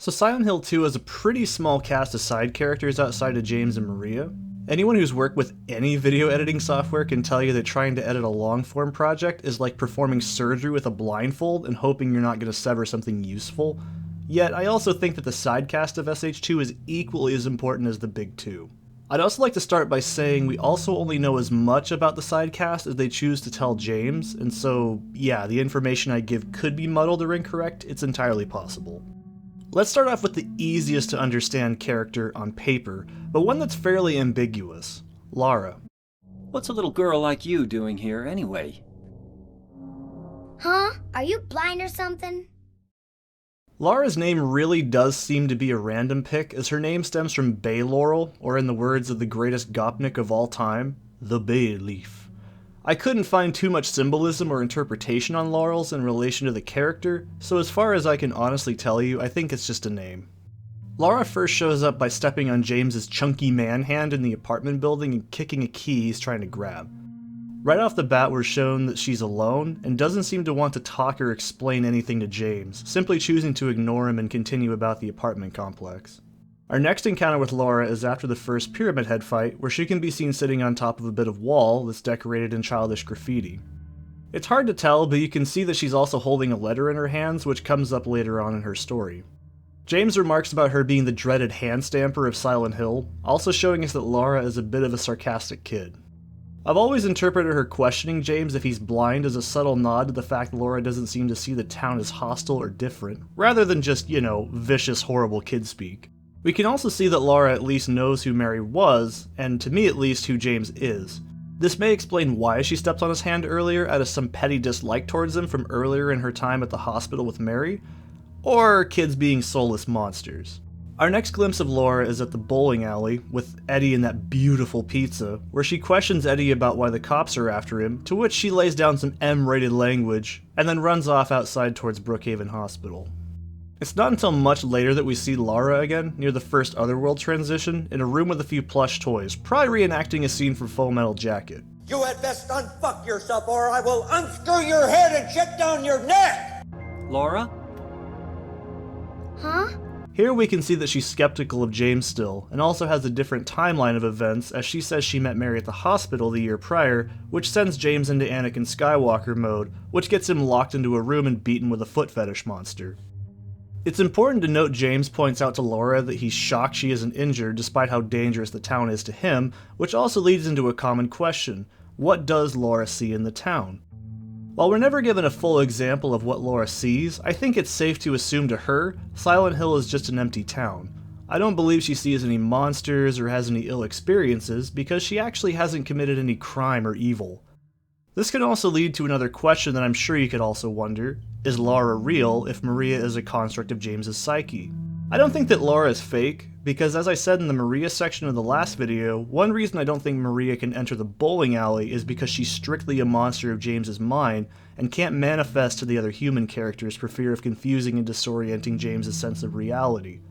So Silent Hill 2 has a pretty small cast of side characters outside of James and Maria. Anyone who's worked with any video editing software can tell you that trying to edit a long-form project is like performing surgery with a blindfold and hoping you're not going to sever something useful. Yet, I also think that the side cast of SH2 is equally as important as the big two. I'd also like to start by saying we also only know as much about the side cast as they choose to tell James, and so, yeah, the information I give could be muddled or incorrect, it's entirely possible. Let's start off with the easiest to understand character on paper, but one that's fairly ambiguous, Lara. What's a little girl like you doing here anyway? Huh? Are you blind or something? Lara's name really does seem to be a random pick, as her name stems from bay laurel, or in the words of the greatest Gopnik of all time, the bay leaf. I couldn't find too much symbolism or interpretation on laurels in relation to the character, so as far as I can honestly tell you, I think it's just a name. Lara first shows up by stepping on James's chunky man hand in the apartment building and kicking a key he's trying to grab. Right off the bat, we're shown that she's alone and doesn't seem to want to talk or explain anything to James, simply choosing to ignore him and continue about the apartment complex. Our next encounter with Lara is after the first Pyramid Head fight, where she can be seen sitting on top of a bit of wall that's decorated in childish graffiti. It's hard to tell, but you can see that she's also holding a letter in her hands, which comes up later on in her story. James remarks about her being the dreaded hand stamper of Silent Hill, also showing us that Lara is a bit of a sarcastic kid. I've always interpreted her questioning James if he's blind as a subtle nod to the fact Lara doesn't seem to see the town as hostile or different, rather than just, vicious, horrible kid speak. We can also see that Lara at least knows who Mary was, and to me at least who James is. This may explain why she stepped on his hand earlier out of some petty dislike towards him from earlier in her time at the hospital with Mary, or kids being soulless monsters. Our next glimpse of Lara is at the bowling alley, with Eddie and that beautiful pizza, where she questions Eddie about why the cops are after him, to which she lays down some M-rated language, and then runs off outside towards Brookhaven Hospital. It's not until much later that we see Lara again, near the first Otherworld transition, in a room with a few plush toys, probably reenacting a scene from Full Metal Jacket. You had best unfuck yourself or I will unscrew your head and shut down your neck! Laura? Huh? Here we can see that she's skeptical of James still, and also has a different timeline of events as she says she met Mary at the hospital the year prior, which sends James into Anakin Skywalker mode, which gets him locked into a room and beaten with a foot fetish monster. It's important to note James points out to Lara that he's shocked she isn't injured despite how dangerous the town is to him, which also leads into a common question: what does Lara see in the town? While we're never given a full example of what Lara sees, I think it's safe to assume to her, Silent Hill is just an empty town. I don't believe she sees any monsters or has any ill experiences, because she actually hasn't committed any crime or evil. This can also lead to another question that I'm sure you could also wonder: is Lara real if Maria is a construct of James's psyche? I don't think that Lara is fake, because as I said in the Maria section of the last video, one reason I don't think Maria can enter the bowling alley is because she's strictly a monster of James's mind and can't manifest to the other human characters for fear of confusing and disorienting James's sense of reality.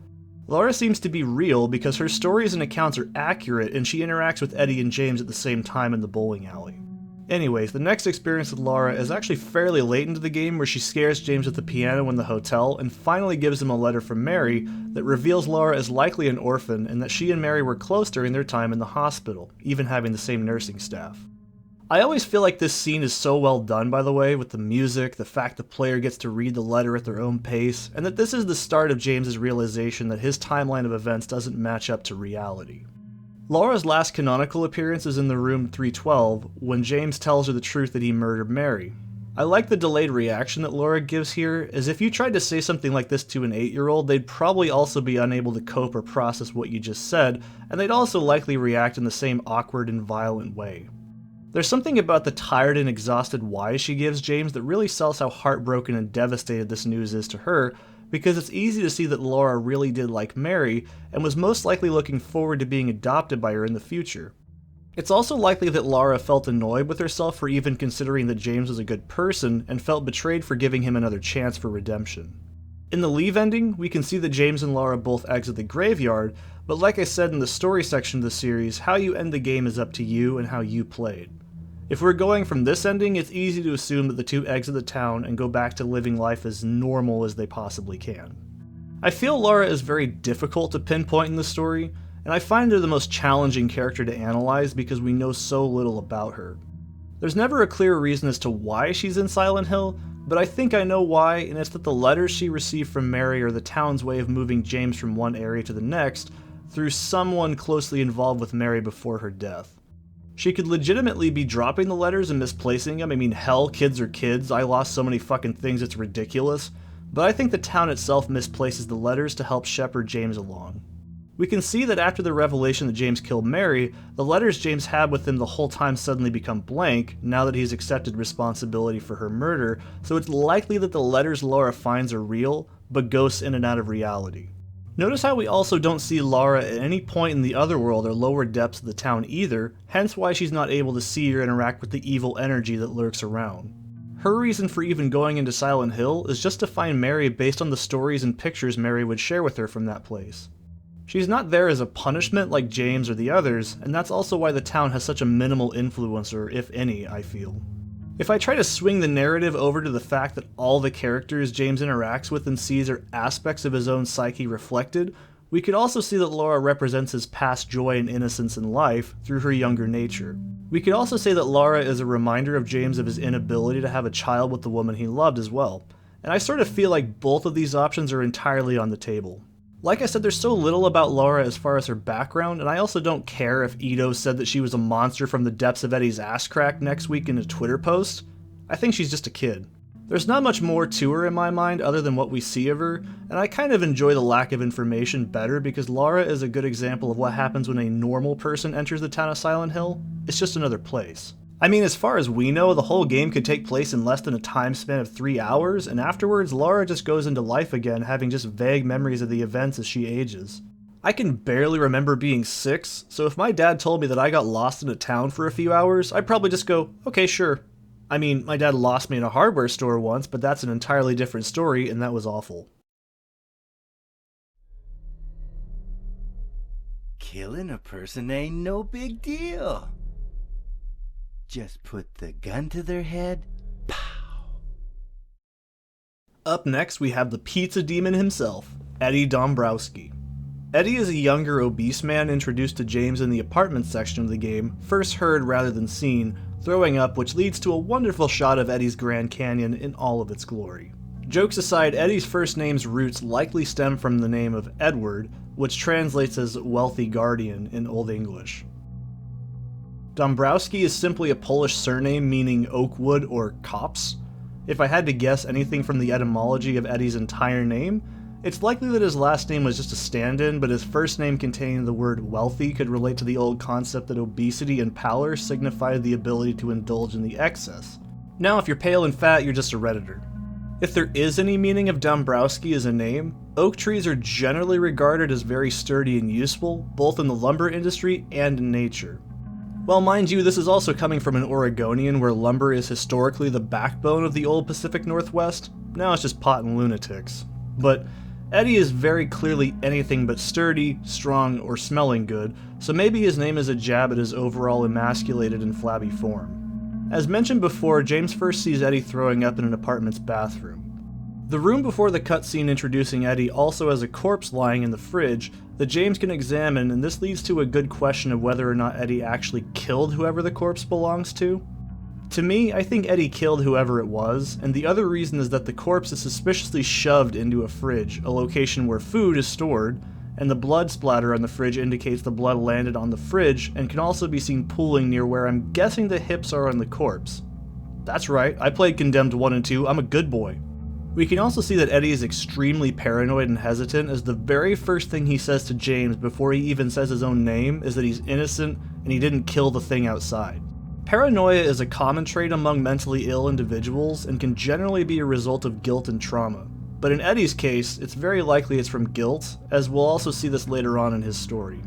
Lara seems to be real because her stories and accounts are accurate and she interacts with Eddie and James at the same time in the bowling alley. Anyways, the next experience with Lara is actually fairly late into the game, where she scares James at the piano in the hotel and finally gives him a letter from Mary that reveals Lara is likely an orphan and that she and Mary were close during their time in the hospital, even having the same nursing staff. I always feel like this scene is so well done, by the way, with the music, the fact the player gets to read the letter at their own pace, and that this is the start of James's realization that his timeline of events doesn't match up to reality. Lara's last canonical appearance is in the room 312, when James tells her the truth that he murdered Mary. I like the delayed reaction that Lara gives here, as if you tried to say something like this to an 8-year-old, they'd probably also be unable to cope or process what you just said, and they'd also likely react in the same awkward and violent way. There's something about the tired and exhausted why she gives James that really sells how heartbroken and devastated this news is to her, because it's easy to see that Lara really did like Mary, and was most likely looking forward to being adopted by her in the future. It's also likely that Lara felt annoyed with herself for even considering that James was a good person, and felt betrayed for giving him another chance for redemption. In the Leave ending, we can see that James and Lara both exit the graveyard, but like I said in the story section of the series, how you end the game is up to you and how you played. If we're going from this ending, it's easy to assume that the two exit the town and go back to living life as normal as they possibly can. I feel Laura is very difficult to pinpoint in the story, and I find her the most challenging character to analyze because we know so little about her. There's never a clear reason as to why she's in Silent Hill, but I think I know why, and it's that the letters she received from Mary are the town's way of moving James from one area to the next through someone closely involved with Mary before her death. She could legitimately be dropping the letters and misplacing them. I mean, hell, kids are kids. I lost so many fucking things it's ridiculous. But I think the town itself misplaces the letters to help shepherd James along. We can see that after the revelation that James killed Mary, the letters James had with him the whole time suddenly become blank now that he's accepted responsibility for her murder, so it's likely that the letters Laura finds are real, but ghosts in and out of reality. Notice how we also don't see Laura at any point in the otherworld or lower depths of the town either, hence why she's not able to see or interact with the evil energy that lurks around. Her reason for even going into Silent Hill is just to find Mary based on the stories and pictures Mary would share with her from that place. She's not there as a punishment like James or the others, and that's also why the town has such a minimal influence, or if any, I feel. If I try to swing the narrative over to the fact that all the characters James interacts with and sees are aspects of his own psyche reflected, we could also see that Laura represents his past joy and innocence in life through her younger nature. We could also say that Laura is a reminder of James of his inability to have a child with the woman he loved as well, and I sort of feel like both of these options are entirely on the table. Like I said, there's so little about Laura as far as her background, and I also don't care if Ito said that she was a monster from the depths of Eddie's ass crack next week in a Twitter post. I think she's just a kid. There's not much more to her in my mind other than what we see of her, and I kind of enjoy the lack of information better because Laura is a good example of what happens when a normal person enters the town of Silent Hill. It's just another place. I mean, as far as we know, the whole game could take place in less than a time span of 3 hours, and afterwards Laura just goes into life again, having just vague memories of the events as she ages. I can barely remember being 6, so if my dad told me that I got lost in a town for a few hours, I'd probably just go, okay, sure. I mean, my dad lost me in a hardware store once, but that's an entirely different story, and that was awful. Killing a person ain't no big deal. Just put the gun to their head, pow. Up next, we have the pizza demon himself, Eddie Dombrowski. Eddie is a younger, obese man introduced to James in the apartment section of the game, first heard rather than seen, throwing up, which leads to a wonderful shot of Eddie's Grand Canyon in all of its glory. Jokes aside, Eddie's first name's roots likely stem from the name of Edward, which translates as wealthy guardian in Old English. Dombrowski is simply a Polish surname meaning oakwood or copse. If I had to guess anything from the etymology of Eddie's entire name, it's likely that his last name was just a stand-in, but his first name containing the word wealthy could relate to the old concept that obesity and pallor signified the ability to indulge in the excess. Now, if you're pale and fat, you're just a redditor. If there is any meaning of Dombrowski as a name, oak trees are generally regarded as very sturdy and useful, both in the lumber industry and in nature. Well, mind you, this is also coming from an Oregonian where lumber is historically the backbone of the old Pacific Northwest. Now it's just pot and lunatics. But Eddie is very clearly anything but sturdy, strong, or smelling good, so maybe his name is a jab at his overall emasculated and flabby form. As mentioned before, James first sees Eddie throwing up in an apartment's bathroom. The room before the cutscene introducing Eddie also has a corpse lying in the fridge that James can examine, and this leads to a good question of whether or not Eddie actually killed whoever the corpse belongs to. To me, I think Eddie killed whoever it was, and the other reason is that the corpse is suspiciously shoved into a fridge, a location where food is stored, and the blood splatter on the fridge indicates the blood landed on the fridge and can also be seen pooling near where I'm guessing the hips are on the corpse. That's right, I played Condemned 1 and 2, I'm a good boy. We can also see that Eddie is extremely paranoid and hesitant, as the very first thing he says to James before he even says his own name is that he's innocent and he didn't kill the thing outside. Paranoia is a common trait among mentally ill individuals and can generally be a result of guilt and trauma. But in Eddie's case, it's very likely it's from guilt, as we'll also see this later on in his story.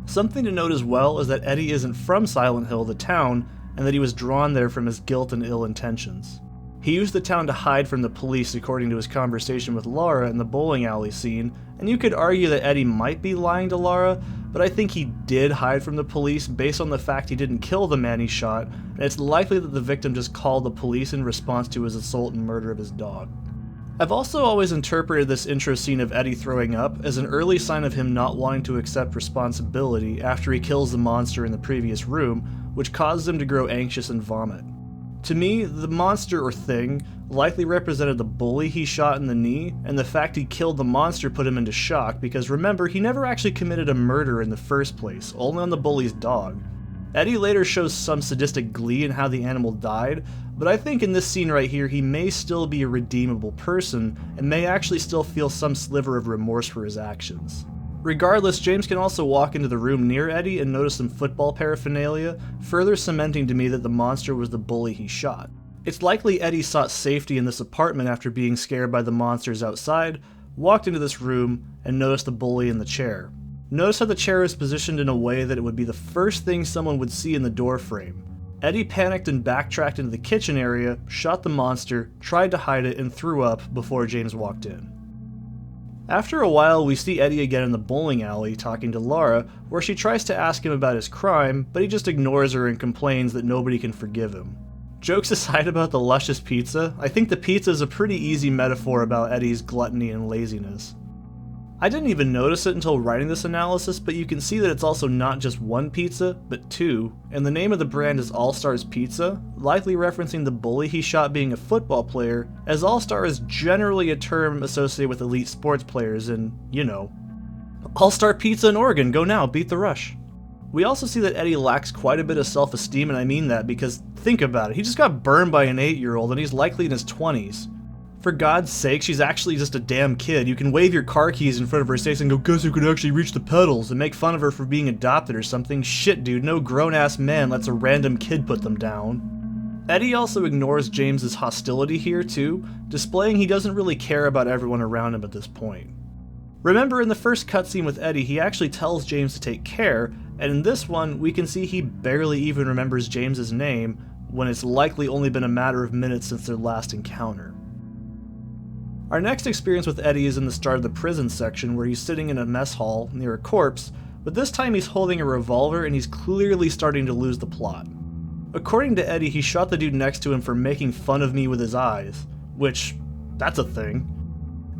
Something to note as well is that Eddie isn't from Silent Hill, the town, and that he was drawn there from his guilt and ill intentions. He used the town to hide from the police according to his conversation with Laura in the bowling alley scene, and you could argue that Eddie might be lying to Laura, but I think he did hide from the police based on the fact he didn't kill the man he shot, and it's likely that the victim just called the police in response to his assault and murder of his dog. I've also always interpreted this intro scene of Eddie throwing up as an early sign of him not wanting to accept responsibility after he kills the monster in the previous room, which causes him to grow anxious and vomit. To me, the monster or thing likely represented the bully he shot in the knee, and the fact he killed the monster put him into shock because remember, he never actually committed a murder in the first place, only on the bully's dog. Eddie later shows some sadistic glee in how the animal died, but I think in this scene right here he may still be a redeemable person and may actually still feel some sliver of remorse for his actions. Regardless, James can also walk into the room near Eddie and notice some football paraphernalia, further cementing to me that the monster was the bully he shot. It's likely Eddie sought safety in this apartment after being scared by the monsters outside, walked into this room, and noticed the bully in the chair. Notice how the chair is positioned in a way that it would be the first thing someone would see in the doorframe. Eddie panicked and backtracked into the kitchen area, shot the monster, tried to hide it, and threw up before James walked in. After a while, we see Eddie again in the bowling alley talking to Laura, where she tries to ask him about his crime, but he just ignores her and complains that nobody can forgive him. Jokes aside about the luscious pizza, I think the pizza is a pretty easy metaphor about Eddie's gluttony and laziness. I didn't even notice it until writing this analysis, but you can see that it's also not just one pizza, but two, and the name of the brand is All Stars Pizza, likely referencing the bully he shot being a football player, as All-Star is generally a term associated with elite sports players and, you know. All-Star Pizza in Oregon, go now, beat the rush. We also see that Eddie lacks quite a bit of self-esteem, and I mean that because, think about it, he just got burned by an 8-year-old and he's likely in his 20s. For God's sake, she's actually just a damn kid. You can wave your car keys in front of her face and go, guess who could actually reach the pedals, and make fun of her for being adopted or something. Shit, dude, no grown-ass man lets a random kid put them down. Eddie also ignores James's hostility here too, displaying he doesn't really care about everyone around him at this point. Remember in the first cutscene with Eddie, he actually tells James to take care, and in this one, we can see he barely even remembers James's name, when it's likely only been a matter of minutes since their last encounter. Our next experience with Eddie is in the start of the prison section where he's sitting in a mess hall near a corpse, but this time he's holding a revolver and he's clearly starting to lose the plot. According to Eddie, he shot the dude next to him for making fun of me with his eyes, which, that's a thing.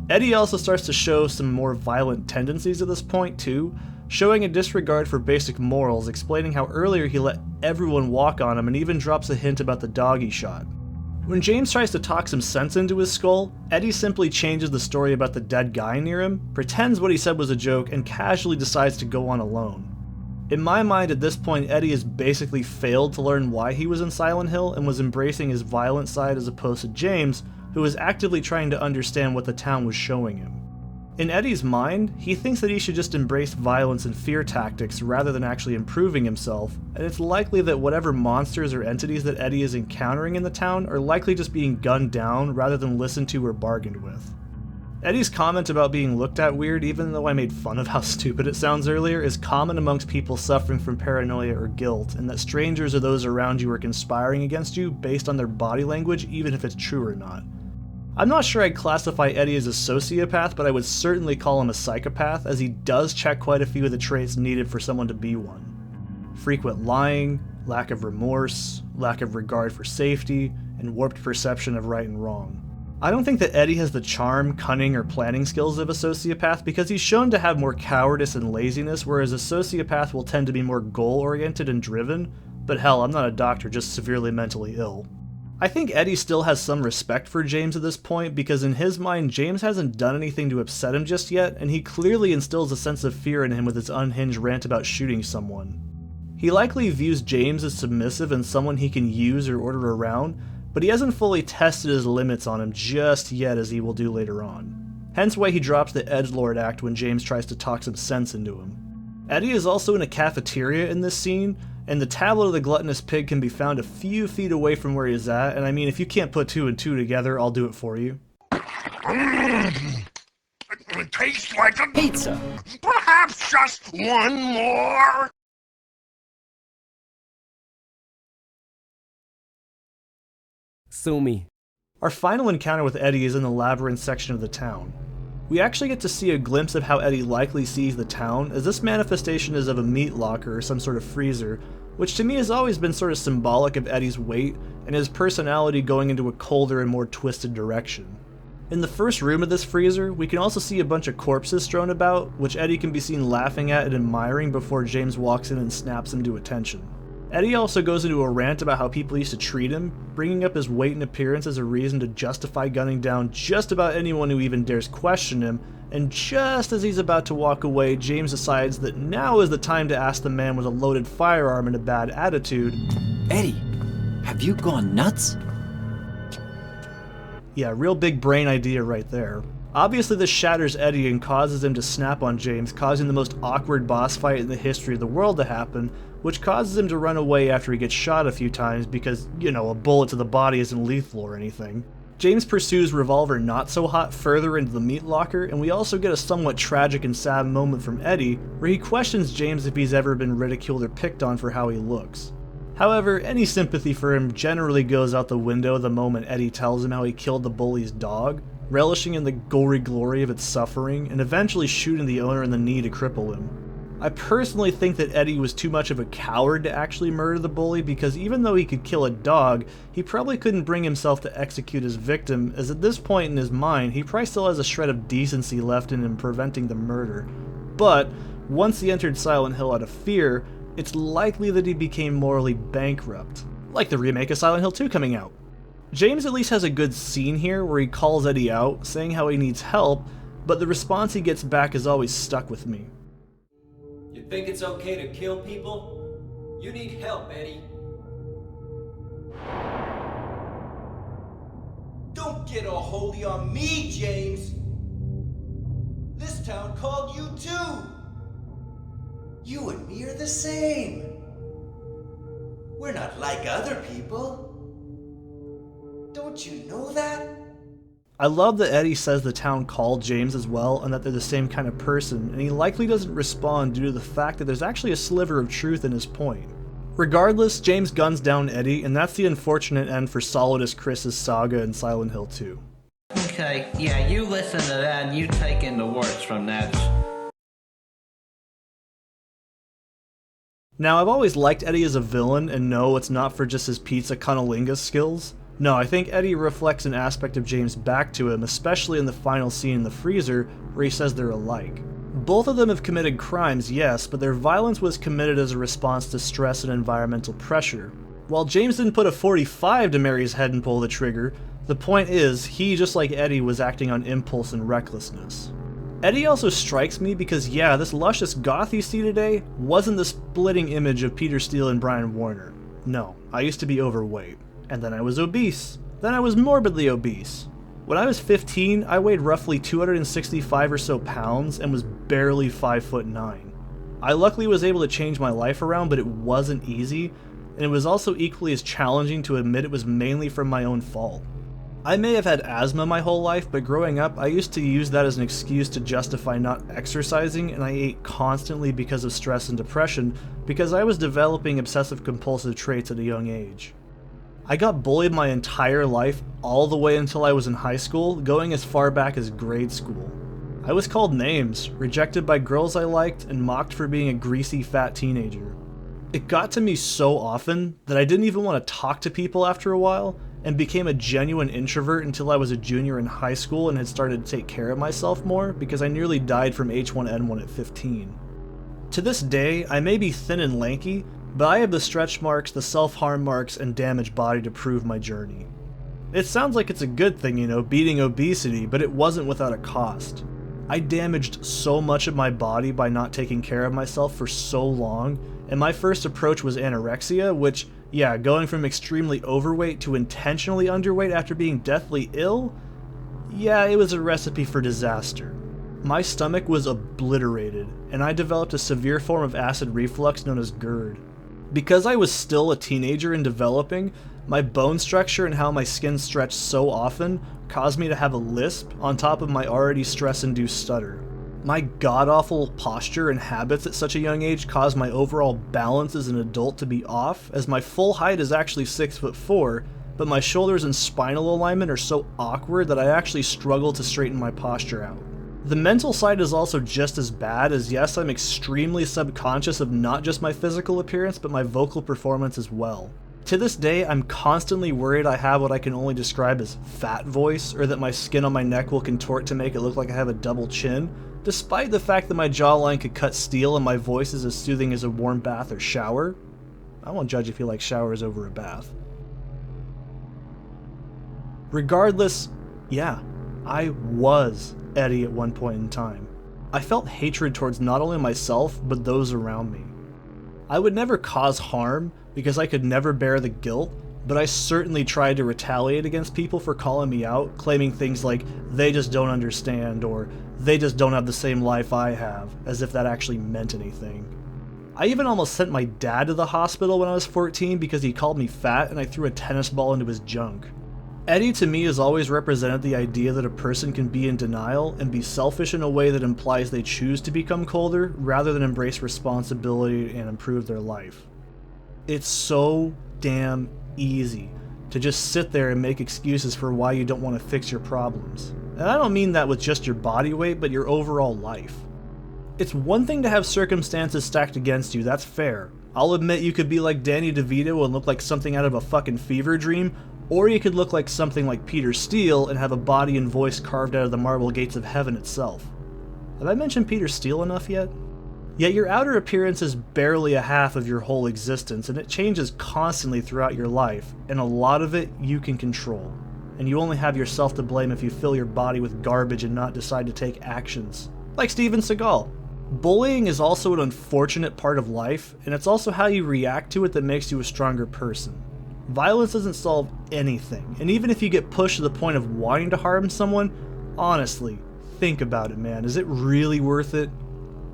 Eddie also starts to show some more violent tendencies at this point too, showing a disregard for basic morals, explaining how earlier he let everyone walk on him and even drops a hint about the dog he shot. When James tries to talk some sense into his skull, Eddie simply changes the story about the dead guy near him, pretends what he said was a joke, and casually decides to go on alone. In my mind at this point, Eddie has basically failed to learn why he was in Silent Hill and was embracing his violent side as opposed to James, who was actively trying to understand what the town was showing him. In Eddie's mind, he thinks that he should just embrace violence and fear tactics rather than actually improving himself, and it's likely that whatever monsters or entities that Eddie is encountering in the town are likely just being gunned down rather than listened to or bargained with. Eddie's comment about being looked at weird, even though I made fun of how stupid it sounds earlier, is common amongst people suffering from paranoia or guilt, and that strangers or those around you are conspiring against you based on their body language, even if it's true or not. I'm not sure I'd classify Eddie as a sociopath, but I would certainly call him a psychopath, as he does check quite a few of the traits needed for someone to be one. Frequent lying, lack of remorse, lack of regard for safety, and warped perception of right and wrong. I don't think that Eddie has the charm, cunning, or planning skills of a sociopath because he's shown to have more cowardice and laziness, whereas a sociopath will tend to be more goal-oriented and driven, but hell, I'm not a doctor, just severely mentally ill. I think Eddie still has some respect for James at this point because in his mind, James hasn't done anything to upset him just yet, and he clearly instills a sense of fear in him with his unhinged rant about shooting someone. He likely views James as submissive and someone he can use or order around, but he hasn't fully tested his limits on him just yet, as he will do later on. Hence why he drops the edgelord act when James tries to talk some sense into him. Eddie is also in a cafeteria in this scene, and the tablet of the gluttonous pig can be found a few feet away from where he is at, and I mean, if you can't put two and two together, I'll do it for you. It tastes like a Pizza! Perhaps just one more? Sue me. Our final encounter with Eddie is in the labyrinth section of the town. We actually get to see a glimpse of how Eddie likely sees the town, as this manifestation is of a meat locker or some sort of freezer, which to me has always been sort of symbolic of Eddie's weight and his personality going into a colder and more twisted direction. In the first room of this freezer, we can also see a bunch of corpses strewn about, which Eddie can be seen laughing at and admiring before James walks in and snaps him to attention. Eddie also goes into a rant about how people used to treat him, bringing up his weight and appearance as a reason to justify gunning down just about anyone who even dares question him, and just as he's about to walk away, James decides that now is the time to ask the man with a loaded firearm and a bad attitude, Eddie, have you gone nuts? Yeah, real big brain idea right there. Obviously this shatters Eddie and causes him to snap on James, causing the most awkward boss fight in the history of the world to happen, which causes him to run away after he gets shot a few times because, you know, a bullet to the body isn't lethal or anything. James pursues Revolver Not So Hot further into the meat locker, and we also get a somewhat tragic and sad moment from Eddie, where he questions James if he's ever been ridiculed or picked on for how he looks. However, any sympathy for him generally goes out the window the moment Eddie tells him how he killed the bully's dog, relishing in the gory glory of its suffering, and eventually shooting the owner in the knee to cripple him. I personally think that Eddie was too much of a coward to actually murder the bully because even though he could kill a dog, he probably couldn't bring himself to execute his victim, as at this point in his mind, he probably still has a shred of decency left in him preventing the murder. But, once he entered Silent Hill out of fear, it's likely that he became morally bankrupt, like the remake of Silent Hill 2 coming out. James at least has a good scene here where he calls Eddie out, saying how he needs help, but the response he gets back has always stuck with me. You think it's okay to kill people? You need help, Eddie. Don't get all holy on me, James! This town called you too! You and me are the same! We're not like other people! Don't you know that? I love that Eddie says the town called James as well and that they're the same kind of person, and he likely doesn't respond due to the fact that there's actually a sliver of truth in his point. Regardless, James guns down Eddie, and that's the unfortunate end for Solidus Chris's saga in Silent Hill 2. Okay, yeah, you listen to that and you take in the words from that. Now, I've always liked Eddie as a villain, and no, it's not for just his pizza cunnilingus skills. No, I think Eddie reflects an aspect of James back to him, especially in the final scene in the freezer, where he says they're alike. Both of them have committed crimes, yes, but their violence was committed as a response to stress and environmental pressure. While James didn't put a .45 to Mary's head and pull the trigger, the point is, he, just like Eddie, was acting on impulse and recklessness. Eddie also strikes me because, yeah, this luscious goth you see today wasn't the splitting image of Peter Steele and Brian Warner. No, I used to be overweight. And then I was obese. Then I was morbidly obese. When I was 15, I weighed roughly 265 or so pounds and was barely 5'9". I luckily was able to change my life around, but it wasn't easy, and it was also equally as challenging to admit it was mainly from my own fault. I may have had asthma my whole life, but growing up, I used to use that as an excuse to justify not exercising, and I ate constantly because of stress and depression, because I was developing obsessive-compulsive traits at a young age. I got bullied my entire life, all the way until I was in high school, going as far back as grade school. I was called names, rejected by girls I liked, and mocked for being a greasy, fat teenager. It got to me so often that I didn't even want to talk to people after a while, and became a genuine introvert until I was a junior in high school and had started to take care of myself more because I nearly died from H1N1 at 15. To this day, I may be thin and lanky, but I have the stretch marks, the self-harm marks, and damaged body to prove my journey. It sounds like it's a good thing, you know, beating obesity, but it wasn't without a cost. I damaged so much of my body by not taking care of myself for so long, and my first approach was anorexia, which, yeah, going from extremely overweight to intentionally underweight after being deathly ill? Yeah, it was a recipe for disaster. My stomach was obliterated, and I developed a severe form of acid reflux known as GERD. Because I was still a teenager and developing, my bone structure and how my skin stretched so often caused me to have a lisp on top of my already stress-induced stutter. My god-awful posture and habits at such a young age caused my overall balance as an adult to be off, as my full height is actually 6'4", but my shoulders and spinal alignment are so awkward that I actually struggle to straighten my posture out. The mental side is also just as bad, as yes, I'm extremely subconscious of not just my physical appearance, but my vocal performance as well. To this day, I'm constantly worried I have what I can only describe as fat voice, or that my skin on my neck will contort to make it look like I have a double chin, despite the fact that my jawline could cut steel and my voice is as soothing as a warm bath or shower. I won't judge if you like showers over a bath. Regardless, yeah, I was Eddie at one point in time. I felt hatred towards not only myself, but those around me. I would never cause harm because I could never bear the guilt, but I certainly tried to retaliate against people for calling me out, claiming things like, they just don't understand, or they just don't have the same life I have, as if that actually meant anything. I even almost sent my dad to the hospital when I was 14 because he called me fat and I threw a tennis ball into his junk. Eddie to me has always represented the idea that a person can be in denial and be selfish in a way that implies they choose to become colder rather than embrace responsibility and improve their life. It's so damn easy to just sit there and make excuses for why you don't want to fix your problems. And I don't mean that with just your body weight, but your overall life. It's one thing to have circumstances stacked against you, that's fair. I'll admit you could be like Danny DeVito and look like something out of a fucking fever dream, or you could look like something like Peter Steele and have a body and voice carved out of the marble gates of heaven itself. Have I mentioned Peter Steele enough yet? Yet your outer appearance is barely a half of your whole existence, and it changes constantly throughout your life, and a lot of it you can control. And you only have yourself to blame if you fill your body with garbage and not decide to take actions. Like Steven Seagal. Bullying is also an unfortunate part of life, and it's also how you react to it that makes you a stronger person. Violence doesn't solve anything, and even if you get pushed to the point of wanting to harm someone, honestly, think about it, man. Is it really worth it?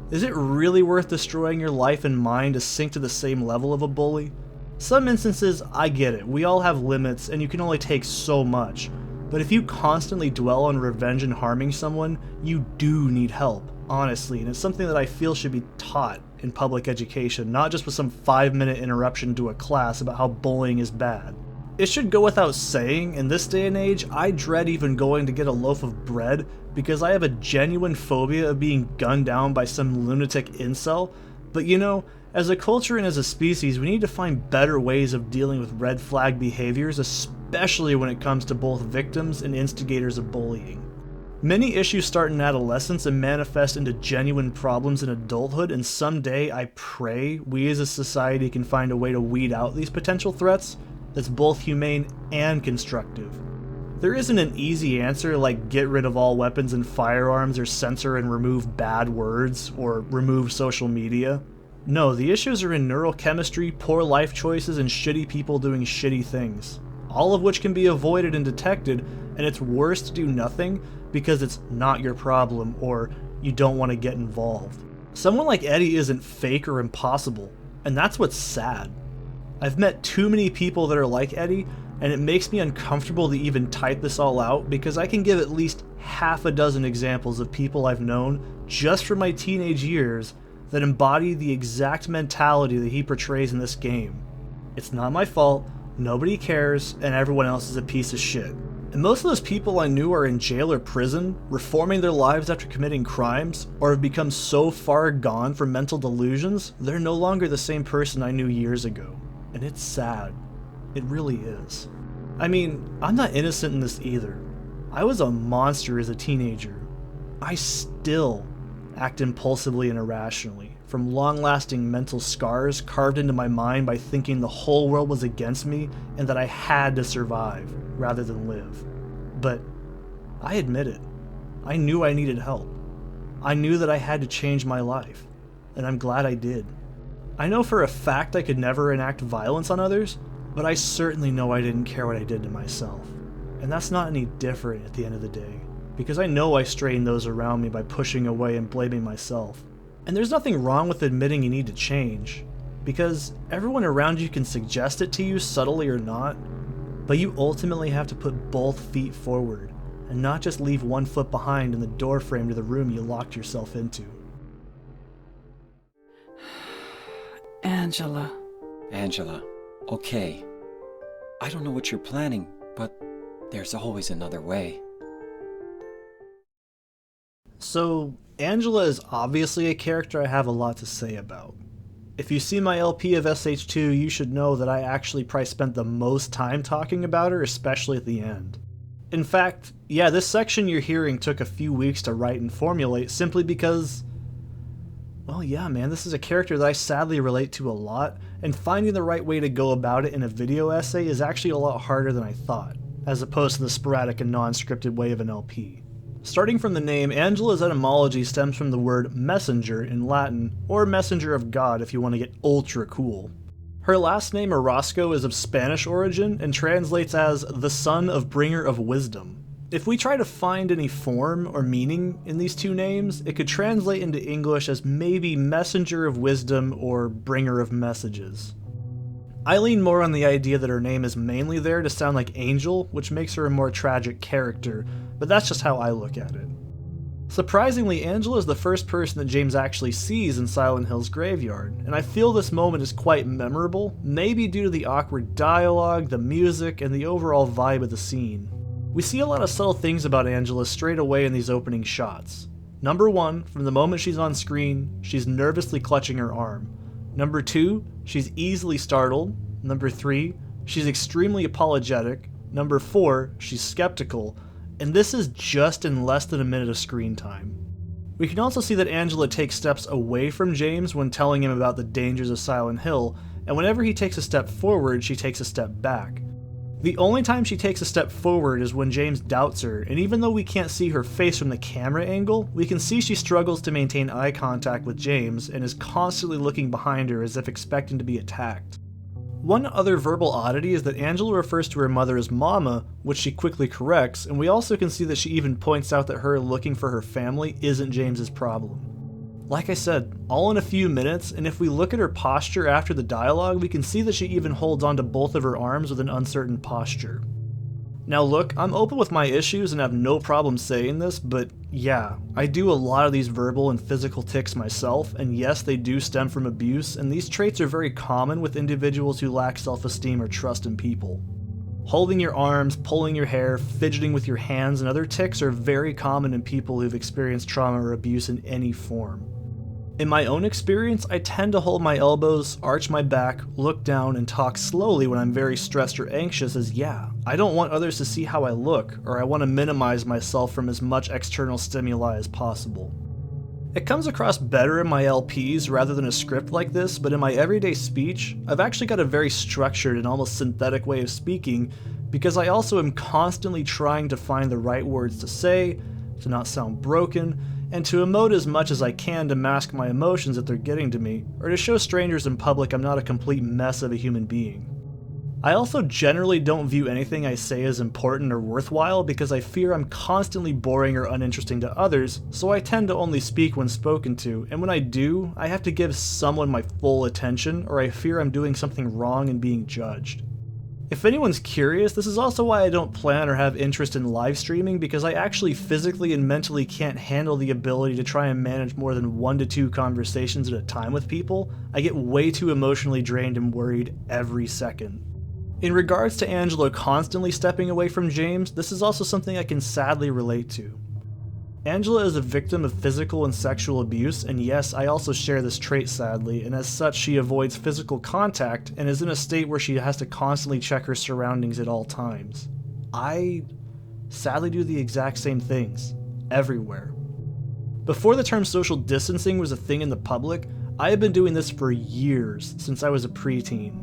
Is it really worth destroying your life and mind to sink to the same level of a bully? Some instances, I get it. We all have limits, and you can only take so much. But if you constantly dwell on revenge and harming someone, you do need help, honestly, and it's something that I feel should be taught in public education, not just with some 5-minute interruption to a class about how bullying is bad. It should go without saying, in this day and age, I dread even going to get a loaf of bread because I have a genuine phobia of being gunned down by some lunatic incel, but you know, as a culture and as a species, we need to find better ways of dealing with red flag behaviors, especially when it comes to both victims and instigators of bullying. Many issues start in adolescence and manifest into genuine problems in adulthood, and someday I pray we as a society can find a way to weed out these potential threats that's both humane and constructive. There isn't an easy answer like get rid of all weapons and firearms or censor and remove bad words or remove social media. No, the issues are in neurochemistry, poor life choices, and shitty people doing shitty things. All of which can be avoided and detected, and it's worse to do nothing because it's not your problem or you don't want to get involved. Someone like Eddie isn't fake or impossible, and that's what's sad. I've met too many people that are like Eddie, and it makes me uncomfortable to even type this all out because I can give at least half a dozen examples of people I've known just from my teenage years that embody the exact mentality that he portrays in this game. It's not my fault, nobody cares, and everyone else is a piece of shit. And most of those people I knew are in jail or prison, reforming their lives after committing crimes, or have become so far gone from mental delusions, they're no longer the same person I knew years ago. And it's sad. It really is. I mean, I'm not innocent in this either. I was a monster as a teenager. I still act impulsively and irrationally, from long-lasting mental scars carved into my mind by thinking the whole world was against me and that I had to survive rather than live. But I admit it. I knew I needed help. I knew that I had to change my life, and I'm glad I did. I know for a fact I could never enact violence on others, but I certainly know I didn't care what I did to myself. And that's not any different at the end of the day, because I know I strained those around me by pushing away and blaming myself. And there's nothing wrong with admitting you need to change, because everyone around you can suggest it to you subtly or not, but you ultimately have to put both feet forward, and not just leave one foot behind in the doorframe to the room you locked yourself into. Angela. Angela, okay. I don't know what you're planning, but there's always another way. So, Angela is obviously a character I have a lot to say about. If you see my LP of SH2, you should know that I actually probably spent the most time talking about her, especially at the end. In fact, yeah, this section you're hearing took a few weeks to write and formulate simply because, well, yeah, man, this is a character that I sadly relate to a lot, and finding the right way to go about it in a video essay is actually a lot harder than I thought, as opposed to the sporadic and non-scripted way of an LP. Starting from the name, Angela's etymology stems from the word messenger in Latin, or messenger of God if you want to get ultra cool. Her last name, Orozco, is of Spanish origin and translates as the son of bringer of wisdom. If we try to find any form or meaning in these two names, it could translate into English as maybe messenger of wisdom or bringer of messages. I lean more on the idea that her name is mainly there to sound like Angel, which makes her a more tragic character, but that's just how I look at it. Surprisingly, Angela is the first person that James actually sees in Silent Hill's graveyard, and I feel this moment is quite memorable, maybe due to the awkward dialogue, the music, and the overall vibe of the scene. We see a lot of subtle things about Angela straight away in these opening shots. Number 1, from the moment she's on screen, she's nervously clutching her arm. Number 2, she's easily startled. Number 3, she's extremely apologetic. Number 4, she's skeptical. And this is just in less than a minute of screen time. We can also see that Angela takes steps away from James when telling him about the dangers of Silent Hill, and whenever he takes a step forward, she takes a step back. The only time she takes a step forward is when James doubts her, and even though we can't see her face from the camera angle, we can see she struggles to maintain eye contact with James and is constantly looking behind her as if expecting to be attacked. One other verbal oddity is that Angela refers to her mother as Mama, which she quickly corrects, and we also can see that she even points out that her looking for her family isn't James's problem. Like I said, all in a few minutes, and if we look at her posture after the dialogue, we can see that she even holds onto both of her arms with an uncertain posture. Now look, I'm open with my issues and have no problem saying this, but yeah, I do a lot of these verbal and physical tics myself, and yes, they do stem from abuse, and these traits are very common with individuals who lack self-esteem or trust in people. Holding your arms, pulling your hair, fidgeting with your hands, and other tics are very common in people who've experienced trauma or abuse in any form. In my own experience, I tend to hold my elbows, arch my back, look down, and talk slowly when I'm very stressed or anxious as yeah, I don't want others to see how I look, or I want to minimize myself from as much external stimuli as possible. It comes across better in my LPs rather than a script like this, but in my everyday speech, I've actually got a very structured and almost synthetic way of speaking because I also am constantly trying to find the right words to say, to not sound broken, and to emote as much as I can to mask my emotions if they're getting to me, or to show strangers in public I'm not a complete mess of a human being. I also generally don't view anything I say as important or worthwhile because I fear I'm constantly boring or uninteresting to others, so I tend to only speak when spoken to, and when I do, I have to give someone my full attention or I fear I'm doing something wrong and being judged. If anyone's curious, this is also why I don't plan or have interest in live streaming because I actually physically and mentally can't handle the ability to try and manage more than 1 to 2 conversations at a time with people. I get way too emotionally drained and worried every second. In regards to Angela constantly stepping away from James, this is also something I can sadly relate to. Angela is a victim of physical and sexual abuse, and yes, I also share this trait sadly, and as such she avoids physical contact and is in a state where she has to constantly check her surroundings at all times. I sadly do the exact same things, everywhere. Before the term social distancing was a thing in the public, I have been doing this for years, since I was a preteen.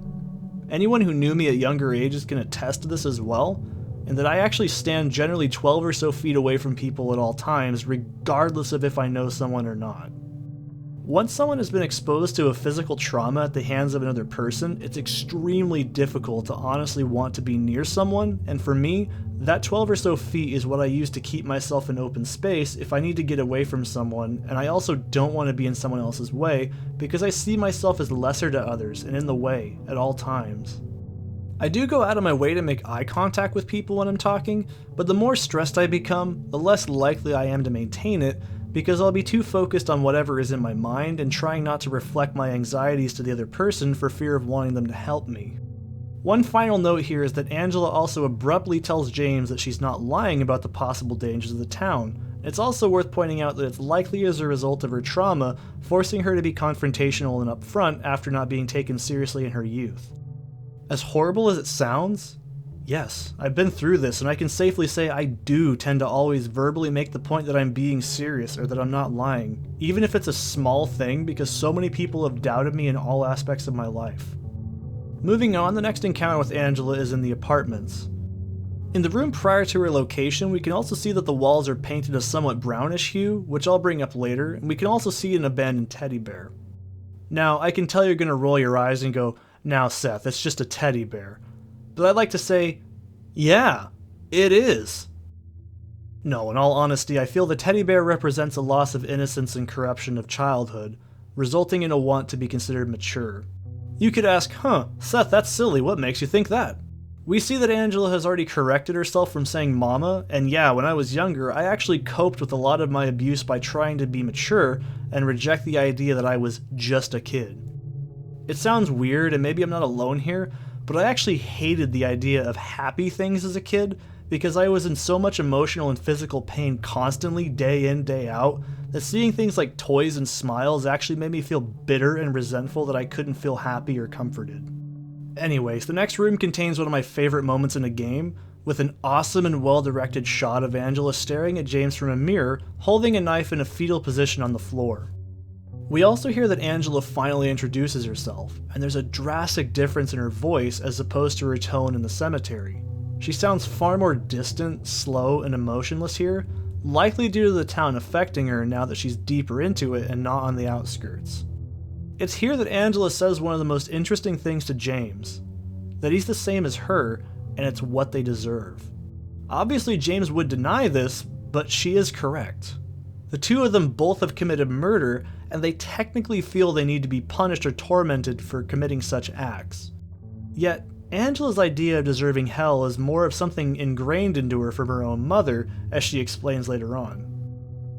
Anyone who knew me at younger ages can attest to this as well, and that I actually stand generally 12 or so feet away from people at all times, regardless of if I know someone or not. Once someone has been exposed to a physical trauma at the hands of another person, it's extremely difficult to honestly want to be near someone, and for me, that 12 or so feet is what I use to keep myself in open space if I need to get away from someone, and I also don't want to be in someone else's way because I see myself as lesser to others and in the way at all times. I do go out of my way to make eye contact with people when I'm talking, but the more stressed I become, the less likely I am to maintain it, because I'll be too focused on whatever is in my mind and trying not to reflect my anxieties to the other person for fear of wanting them to help me. One final note here is that Angela also abruptly tells James that she's not lying about the possible dangers of the town, It's also worth pointing out that it's likely as a result of her trauma, forcing her to be confrontational and upfront after not being taken seriously in her youth. As horrible as it sounds, yes, I've been through this, and I can safely say I do tend to always verbally make the point that I'm being serious or that I'm not lying, even if it's a small thing, because so many people have doubted me in all aspects of my life. Moving on, the next encounter with Angela is in the apartments. In the room prior to her location, we can also see that the walls are painted a somewhat brownish hue, which I'll bring up later, and we can also see an abandoned teddy bear. Now, I can tell you're going to roll your eyes and go, "Now Seth, it's just a teddy bear." But I'd like to say, yeah, it is. No, in all honesty, I feel the teddy bear represents a loss of innocence and corruption of childhood, resulting in a want to be considered mature. You could ask, Seth, that's silly, what makes you think that? We see that Angela has already corrected herself from saying mama, and yeah, when I was younger, I actually coped with a lot of my abuse by trying to be mature and reject the idea that I was just a kid. It sounds weird, and maybe I'm not alone here, but I actually hated the idea of happy things as a kid because I was in so much emotional and physical pain constantly, day in, day out, that seeing things like toys and smiles actually made me feel bitter and resentful that I couldn't feel happy or comforted. Anyways, the next room contains one of my favorite moments in a game, with an awesome and well-directed shot of Angela staring at James from a mirror, holding a knife in a fetal position on the floor. We also hear that Angela finally introduces herself, and there's a drastic difference in her voice as opposed to her tone in the cemetery. She sounds far more distant, slow, and emotionless here, likely due to the town affecting her now that she's deeper into it and not on the outskirts. It's here that Angela says one of the most interesting things to James, that he's the same as her, and it's what they deserve. Obviously James would deny this, but she is correct. The two of them both have committed murder, and they technically feel they need to be punished or tormented for committing such acts. Yet, Angela's idea of deserving hell is more of something ingrained into her from her own mother, as she explains later on.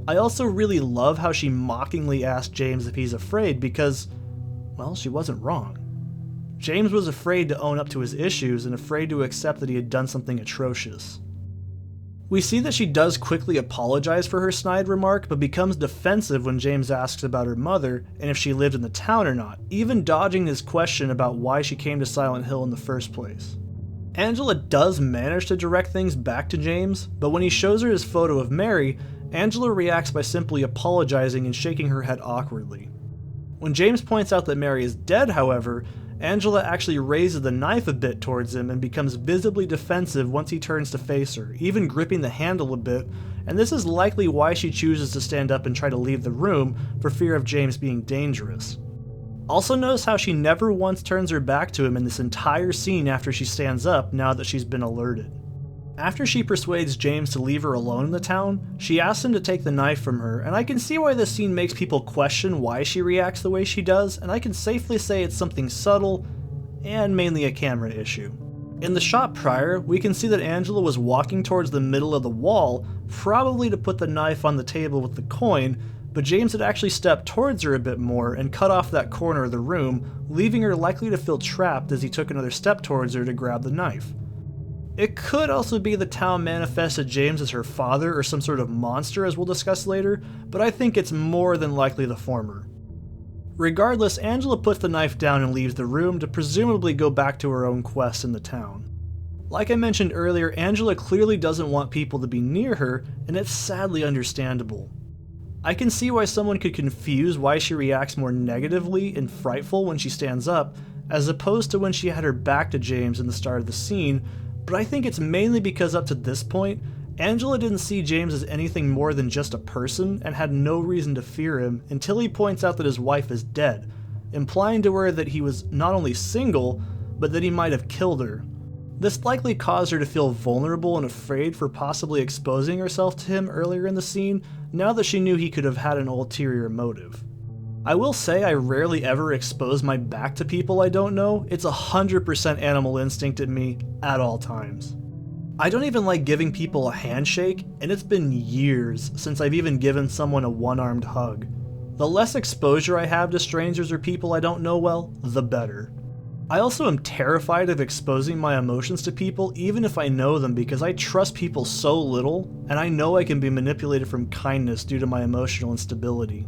I also really love how she mockingly asked James if he's afraid because, well, she wasn't wrong. James was afraid to own up to his issues and afraid to accept that he had done something atrocious. We see that she does quickly apologize for her snide remark, but becomes defensive when James asks about her mother and if she lived in the town or not, even dodging his question about why she came to Silent Hill in the first place. Angela does manage to direct things back to James, but when he shows her his photo of Mary, Angela reacts by simply apologizing and shaking her head awkwardly. When James points out that Mary is dead, however, Angela actually raises the knife a bit towards him and becomes visibly defensive once he turns to face her, even gripping the handle a bit, and this is likely why she chooses to stand up and try to leave the room for fear of James being dangerous. Also notice how she never once turns her back to him in this entire scene after she stands up now that she's been alerted. After she persuades James to leave her alone in the town, she asks him to take the knife from her, and I can see why this scene makes people question why she reacts the way she does, and I can safely say it's something subtle, and mainly a camera issue. In the shot prior, we can see that Angela was walking towards the middle of the wall, probably to put the knife on the table with the coin, but James had actually stepped towards her a bit more and cut off that corner of the room, leaving her likely to feel trapped as he took another step towards her to grab the knife. It could also be the town manifested James as her father or some sort of monster, as we'll discuss later, but I think it's more than likely the former. Regardless, Angela puts the knife down and leaves the room to presumably go back to her own quest in the town. Like I mentioned earlier, Angela clearly doesn't want people to be near her, and it's sadly understandable. I can see why someone could confuse why she reacts more negatively and frightful when she stands up, as opposed to when she had her back to James in the start of the scene, but I think it's mainly because up to this point, Angela didn't see James as anything more than just a person and had no reason to fear him until he points out that his wife is dead, implying to her that he was not only single, but that he might have killed her. This likely caused her to feel vulnerable and afraid for possibly exposing herself to him earlier in the scene, now that she knew he could have had an ulterior motive. I will say I rarely ever expose my back to people I don't know. It's 100% animal instinct in me at all times. I don't even like giving people a handshake, and it's been years since I've even given someone a one-armed hug. The less exposure I have to strangers or people I don't know well, the better. I also am terrified of exposing my emotions to people even if I know them, because I trust people so little, and I know I can be manipulated from kindness due to my emotional instability.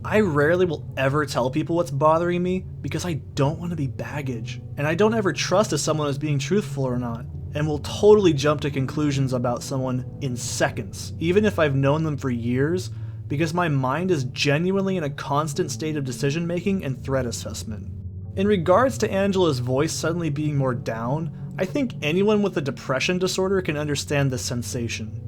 I rarely will ever tell people what's bothering me because I don't want to be baggage, and I don't ever trust if someone is being truthful or not, and will totally jump to conclusions about someone in seconds, even if I've known them for years, because my mind is genuinely in a constant state of decision making and threat assessment. In regards to Angela's voice suddenly being more down, I think anyone with a depression disorder can understand this sensation.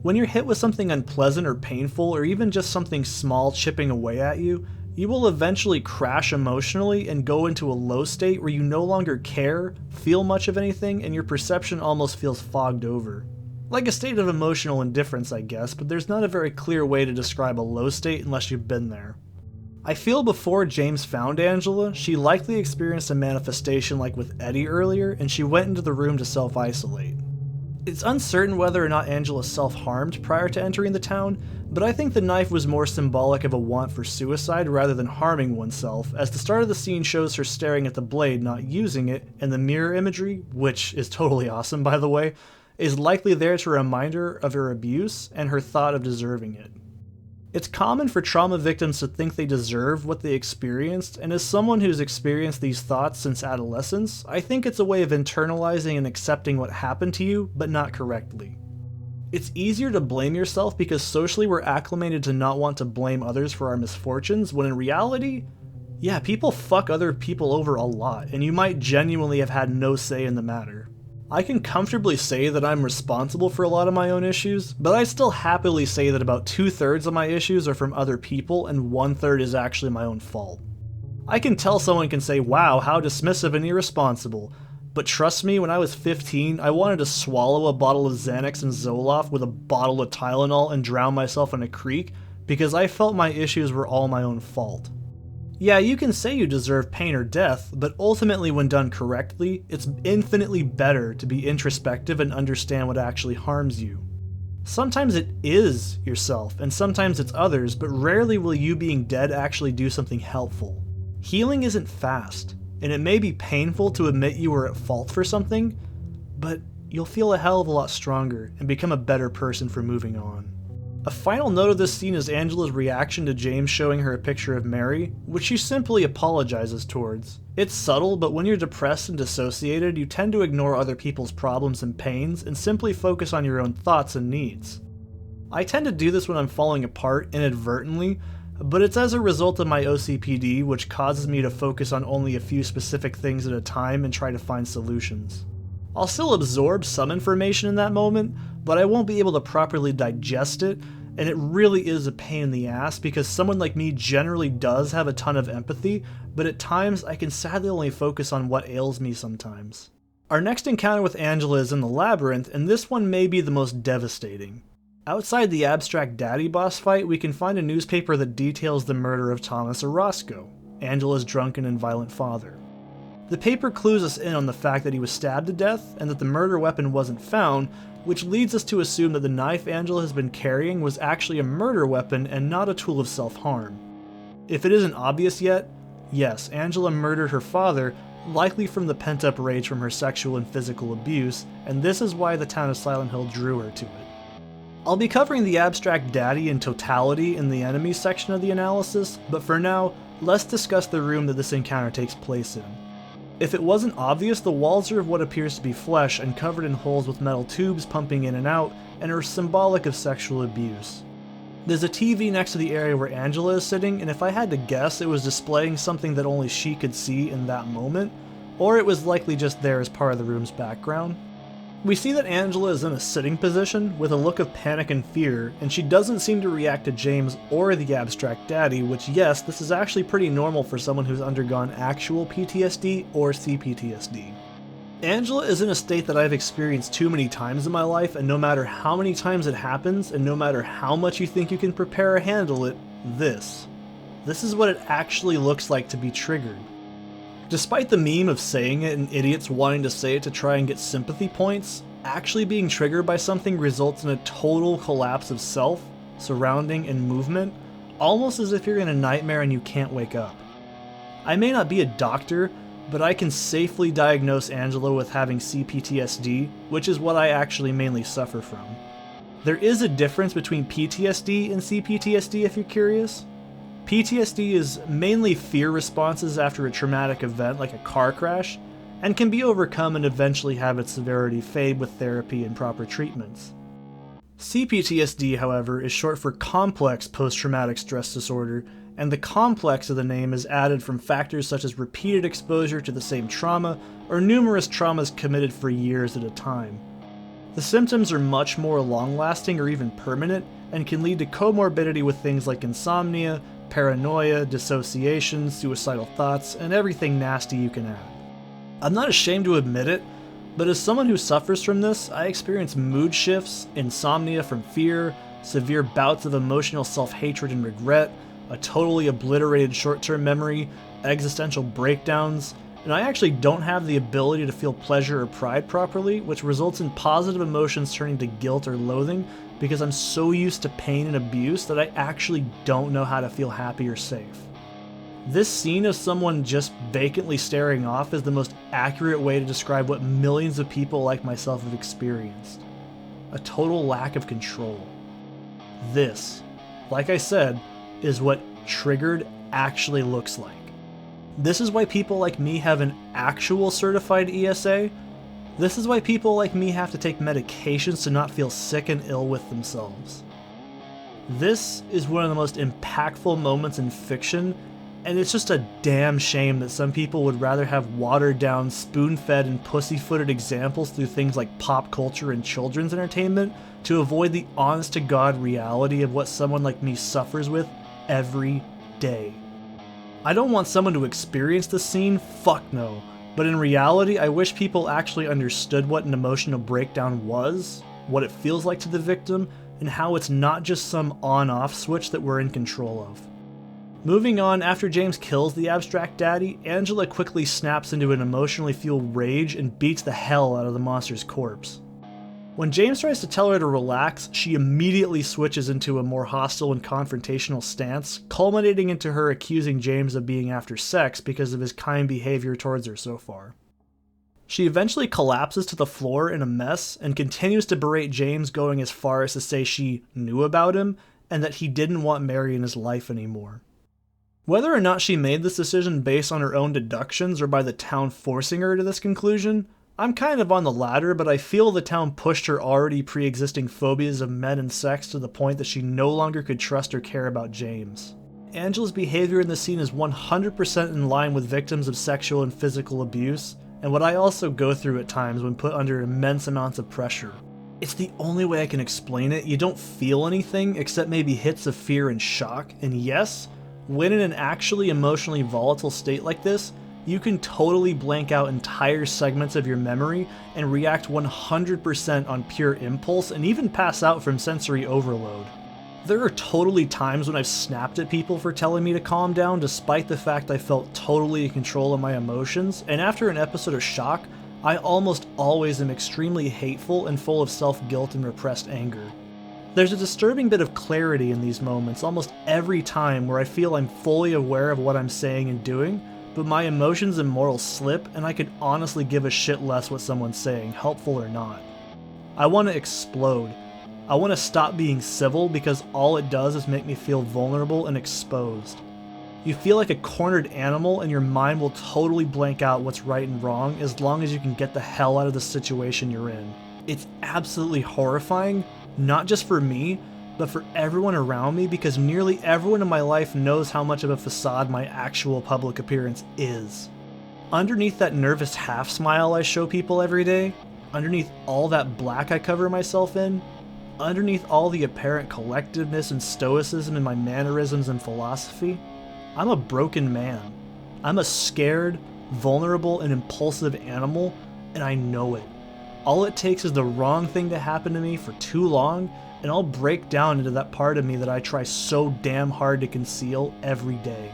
When you're hit with something unpleasant or painful, or even just something small chipping away at you, you will eventually crash emotionally and go into a low state where you no longer care, feel much of anything, and your perception almost feels fogged over. Like a state of emotional indifference, I guess, but there's not a very clear way to describe a low state unless you've been there. I feel before James found Angela, she likely experienced a manifestation like with Eddie earlier, and she went into the room to self-isolate. It's uncertain whether or not Angela self-harmed prior to entering the town, but I think the knife was more symbolic of a want for suicide rather than harming oneself, as the start of the scene shows her staring at the blade, not using it, and the mirror imagery, which is totally awesome by the way, is likely there to remind her of her abuse and her thought of deserving it. It's common for trauma victims to think they deserve what they experienced, and as someone who's experienced these thoughts since adolescence, I think it's a way of internalizing and accepting what happened to you, but not correctly. It's easier to blame yourself because socially we're acclimated to not want to blame others for our misfortunes, when in reality, yeah, people fuck other people over a lot, and you might genuinely have had no say in the matter. I can comfortably say that I'm responsible for a lot of my own issues, but I still happily say that about 2/3 of my issues are from other people and 1/3 is actually my own fault. I can tell someone can say, wow, how dismissive and irresponsible, but trust me, when I was 15, I wanted to swallow a bottle of Xanax and Zoloft with a bottle of Tylenol and drown myself in a creek because I felt my issues were all my own fault. Yeah, you can say you deserve pain or death, but ultimately when done correctly, it's infinitely better to be introspective and understand what actually harms you. Sometimes it is yourself, and sometimes it's others, but rarely will you being dead actually do something helpful. Healing isn't fast, and it may be painful to admit you were at fault for something, but you'll feel a hell of a lot stronger and become a better person for moving on. A final note of this scene is Angela's reaction to James showing her a picture of Mary, which she simply apologizes towards. It's subtle, but when you're depressed and dissociated, you tend to ignore other people's problems and pains and simply focus on your own thoughts and needs. I tend to do this when I'm falling apart inadvertently, but it's as a result of my OCPD, which causes me to focus on only a few specific things at a time and try to find solutions. I'll still absorb some information in that moment, but I won't be able to properly digest it, and it really is a pain in the ass because someone like me generally does have a ton of empathy, but at times I can sadly only focus on what ails me sometimes. Our next encounter with Angela is in the labyrinth, and this one may be the most devastating. Outside the abstract daddy boss fight, we can find a newspaper that details the murder of Thomas Orozco, Angela's drunken and violent father. The paper clues us in on the fact that he was stabbed to death and that the murder weapon wasn't found, which leads us to assume that the knife Angela has been carrying was actually a murder weapon and not a tool of self-harm. If it isn't obvious yet, yes, Angela murdered her father, likely from the pent-up rage from her sexual and physical abuse, and this is why the town of Silent Hill drew her to it. I'll be covering the abstract daddy in totality in the enemies section of the analysis, but for now, let's discuss the room that this encounter takes place in. If it wasn't obvious, the walls are of what appears to be flesh and covered in holes with metal tubes pumping in and out, and are symbolic of sexual abuse. There's a TV next to the area where Angela is sitting, and if I had to guess, it was displaying something that only she could see in that moment, or it was likely just there as part of the room's background. We see that Angela is in a sitting position with a look of panic and fear, and she doesn't seem to react to James or the abstract daddy, which yes, this is actually pretty normal for someone who's undergone actual PTSD or CPTSD. Angela is in a state that I've experienced too many times in my life, and no matter how many times it happens, and no matter how much you think you can prepare or handle it, this is what it actually looks like to be triggered. Despite the meme of saying it and idiots wanting to say it to try and get sympathy points, actually being triggered by something results in a total collapse of self, surrounding, and movement, almost as if you're in a nightmare and you can't wake up. I may not be a doctor, but I can safely diagnose Angela with having CPTSD, which is what I actually mainly suffer from. There is a difference between PTSD and CPTSD if you're curious. PTSD is mainly fear responses after a traumatic event like a car crash, and can be overcome and eventually have its severity fade with therapy and proper treatments. CPTSD, however, is short for Complex Post-Traumatic Stress Disorder, and the complex of the name is added from factors such as repeated exposure to the same trauma or numerous traumas committed for years at a time. The symptoms are much more long-lasting or even permanent, and can lead to comorbidity with things like insomnia, paranoia, dissociation, suicidal thoughts, and everything nasty you can add. I'm not ashamed to admit it, but as someone who suffers from this, I experience mood shifts, insomnia from fear, severe bouts of emotional self-hatred and regret, a totally obliterated short-term memory, existential breakdowns, and I actually don't have the ability to feel pleasure or pride properly, which results in positive emotions turning to guilt or loathing because I'm so used to pain and abuse that I actually don't know how to feel happy or safe. This scene of someone just vacantly staring off is the most accurate way to describe what millions of people like myself have experienced. A total lack of control. This, like I said, is what triggered actually looks like. This is why people like me have an actual certified ESA. This is why people like me have to take medications to not feel sick and ill with themselves. This is one of the most impactful moments in fiction, and it's just a damn shame that some people would rather have watered-down, spoon-fed, and pussy-footed examples through things like pop culture and children's entertainment to avoid the honest-to-God reality of what someone like me suffers with every day. I don't want someone to experience this scene, fuck no, but in reality I wish people actually understood what an emotional breakdown was, what it feels like to the victim, and how it's not just some on-off switch that we're in control of. Moving on, after James kills the abstract daddy, Angela quickly snaps into an emotionally fueled rage and beats the hell out of the monster's corpse. When James tries to tell her to relax, she immediately switches into a more hostile and confrontational stance, culminating into her accusing James of being after sex because of his kind behavior towards her so far. She eventually collapses to the floor in a mess and continues to berate James, going as far as to say she knew about him and that he didn't want Mary in his life anymore. Whether or not she made this decision based on her own deductions or by the town forcing her to this conclusion, I'm kind of on the latter, but I feel the town pushed her already pre-existing phobias of men and sex to the point that she no longer could trust or care about James. Angela's behavior in this scene is 100% in line with victims of sexual and physical abuse, and what I also go through at times when put under immense amounts of pressure. It's the only way I can explain it. You don't feel anything except maybe hits of fear and shock, and yes, when in an actually emotionally volatile state like this, you can totally blank out entire segments of your memory and react 100% on pure impulse and even pass out from sensory overload. There are totally times when I've snapped at people for telling me to calm down despite the fact I felt totally in control of my emotions, and after an episode of shock, I almost always am extremely hateful and full of self-guilt and repressed anger. There's a disturbing bit of clarity in these moments almost every time where I feel I'm fully aware of what I'm saying and doing, but my emotions and morals slip and I could honestly give a shit less what someone's saying, helpful or not. I want to explode. I want to stop being civil because all it does is make me feel vulnerable and exposed. You feel like a cornered animal and your mind will totally blank out what's right and wrong as long as you can get the hell out of the situation you're in. It's absolutely horrifying, not just for me, but for everyone around me, because nearly everyone in my life knows how much of a facade my actual public appearance is. Underneath that nervous half smile I show people every day, underneath all that black I cover myself in, underneath all the apparent collectiveness and stoicism in my mannerisms and philosophy, I'm a broken man. I'm a scared, vulnerable, and impulsive animal, and I know it. All it takes is the wrong thing to happen to me for too long, and I'll break down into that part of me that I try so damn hard to conceal every day.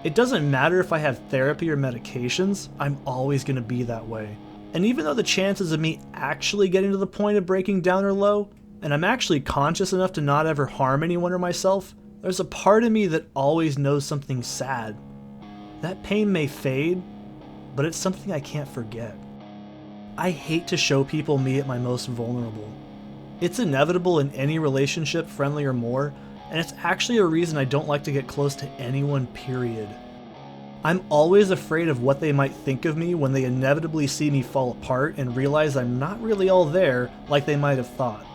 It doesn't matter if I have therapy or medications, I'm always going to be that way. And even though the chances of me actually getting to the point of breaking down are low, and I'm actually conscious enough to not ever harm anyone or myself, there's a part of me that always knows something sad. That pain may fade, but it's something I can't forget. I hate to show people me at my most vulnerable. It's inevitable in any relationship, friendly or more, and it's actually a reason I don't like to get close to anyone, period. I'm always afraid of what they might think of me when they inevitably see me fall apart and realize I'm not really all there like they might have thought.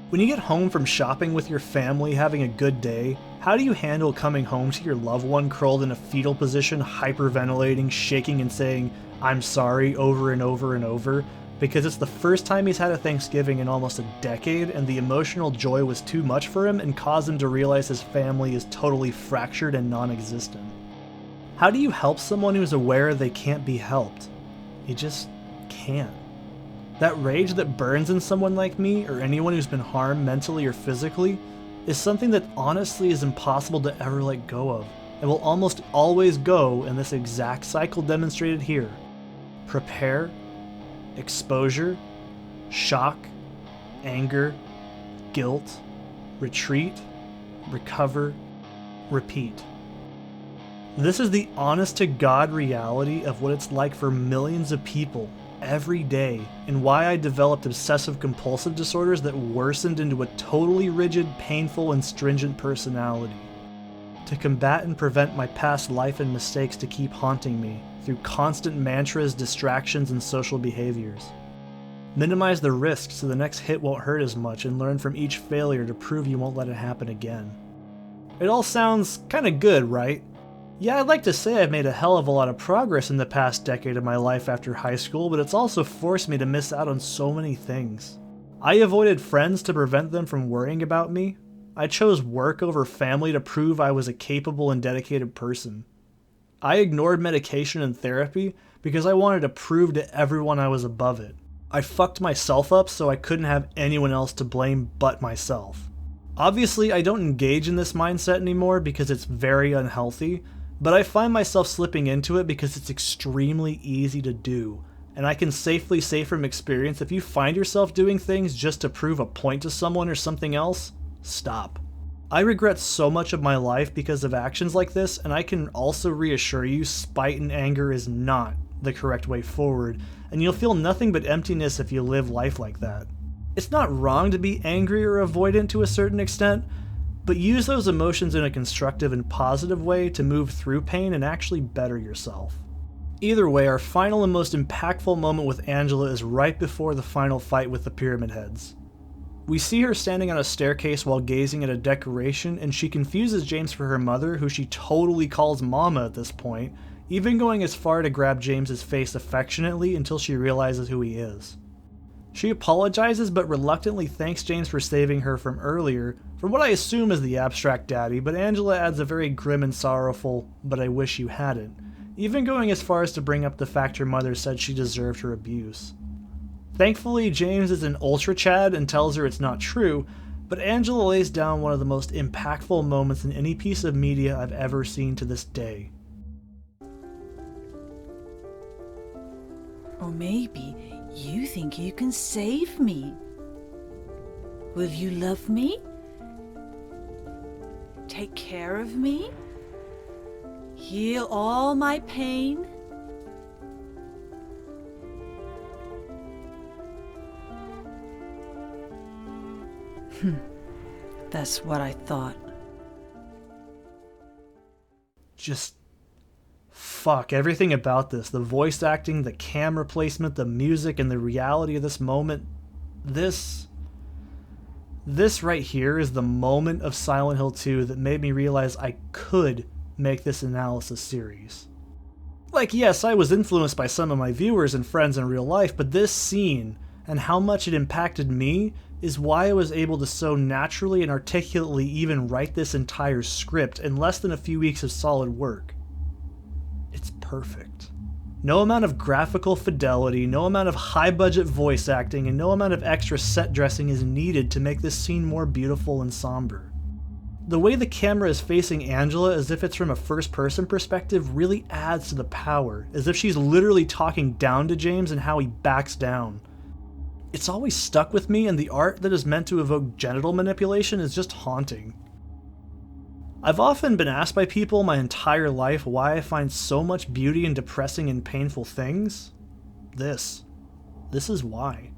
When you get home from shopping with your family having a good day, how do you handle coming home to your loved one curled in a fetal position, hyperventilating, shaking and saying, "I'm sorry," over and over and over, because it's the first time he's had a Thanksgiving in almost a decade and the emotional joy was too much for him and caused him to realize his family is totally fractured and non-existent? How do you help someone who's aware they can't be helped? You just can't. That rage that burns in someone like me, or anyone who's been harmed mentally or physically, is something that honestly is impossible to ever let go of, and will almost always go in this exact cycle demonstrated here. Prepare, exposure, shock, anger, guilt, retreat, recover, repeat. This is the honest-to-God reality of what it's like for millions of people every day, and why I developed obsessive-compulsive disorders that worsened into a totally rigid, painful, and stringent personality. To combat and prevent my past life and mistakes to keep haunting me through constant mantras, distractions, and social behaviors. Minimize the risks so the next hit won't hurt as much, and learn from each failure to prove you won't let it happen again. It all sounds kinda good, right? Yeah, I'd like to say I've made a hell of a lot of progress in the past decade of my life after high school, but it's also forced me to miss out on so many things. I avoided friends to prevent them from worrying about me. I chose work over family to prove I was a capable and dedicated person. I ignored medication and therapy because I wanted to prove to everyone I was above it. I fucked myself up so I couldn't have anyone else to blame but myself. Obviously, I don't engage in this mindset anymore because it's very unhealthy, but I find myself slipping into it because it's extremely easy to do, and I can safely say from experience, if you find yourself doing things just to prove a point to someone or something else, stop. I regret so much of my life because of actions like this, and I can also reassure you, spite and anger is not the correct way forward, and you'll feel nothing but emptiness if you live life like that. It's not wrong to be angry or avoidant to a certain extent, but use those emotions in a constructive and positive way to move through pain and actually better yourself. Either way, our final and most impactful moment with Angela is right before the final fight with the Pyramid Heads. We see her standing on a staircase while gazing at a decoration, and she confuses James for her mother, who she totally calls Mama at this point, even going as far to grab James's face affectionately until she realizes who he is. She apologizes but reluctantly thanks James for saving her from earlier, from what I assume is the abstract daddy, but Angela adds a very grim and sorrowful, "but I wish you hadn't," even going as far as to bring up the fact her mother said she deserved her abuse. Thankfully, James is an ultra Chad and tells her it's not true, but Angela lays down one of the most impactful moments in any piece of media I've ever seen to this day. Or maybe you think you can save me. Will you love me? Take care of me? Heal all my pain? That's what I thought. Just fuck everything about this. The voice acting, the camera placement, the music, and the reality of this moment. This right here is the moment of Silent Hill 2 that made me realize I could make this analysis series. Like, yes, I was influenced by some of my viewers and friends in real life, but this scene and how much it impacted me is why I was able to so naturally and articulately even write this entire script in less than a few weeks of solid work. It's perfect. No amount of graphical fidelity, no amount of high-budget voice acting, and no amount of extra set dressing is needed to make this scene more beautiful and somber. The way the camera is facing Angela as if it's from a first-person perspective really adds to the power, as if she's literally talking down to James and how he backs down. It's always stuck with me, and the art that is meant to evoke genital manipulation is just haunting. I've often been asked by people my entire life why I find so much beauty in depressing and painful things. This is why.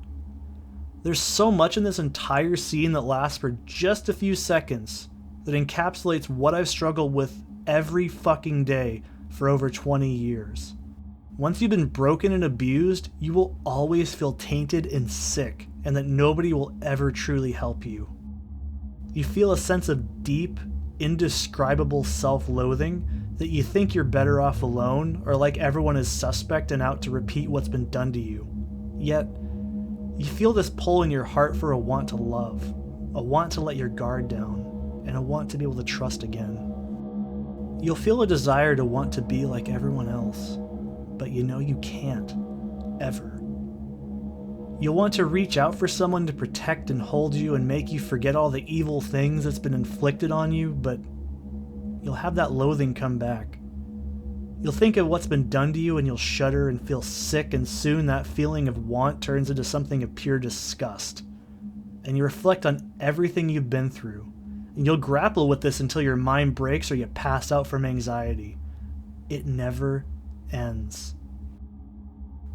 There's so much in this entire scene that lasts for just a few seconds that encapsulates what I've struggled with every fucking day for over 20 years. Once you've been broken and abused, you will always feel tainted and sick, and that nobody will ever truly help you. You feel a sense of deep, indescribable self-loathing that you think you're better off alone, or like everyone is suspect and out to repeat what's been done to you. Yet, you feel this pull in your heart for a want to love, a want to let your guard down, and a want to be able to trust again. You'll feel a desire to want to be like everyone else, but you know you can't, ever. You'll want to reach out for someone to protect and hold you and make you forget all the evil things that's been inflicted on you, but you'll have that loathing come back. You'll think of what's been done to you and you'll shudder and feel sick, and soon that feeling of want turns into something of pure disgust. And you reflect on everything you've been through, and you'll grapple with this until your mind breaks or you pass out from anxiety. It never ends.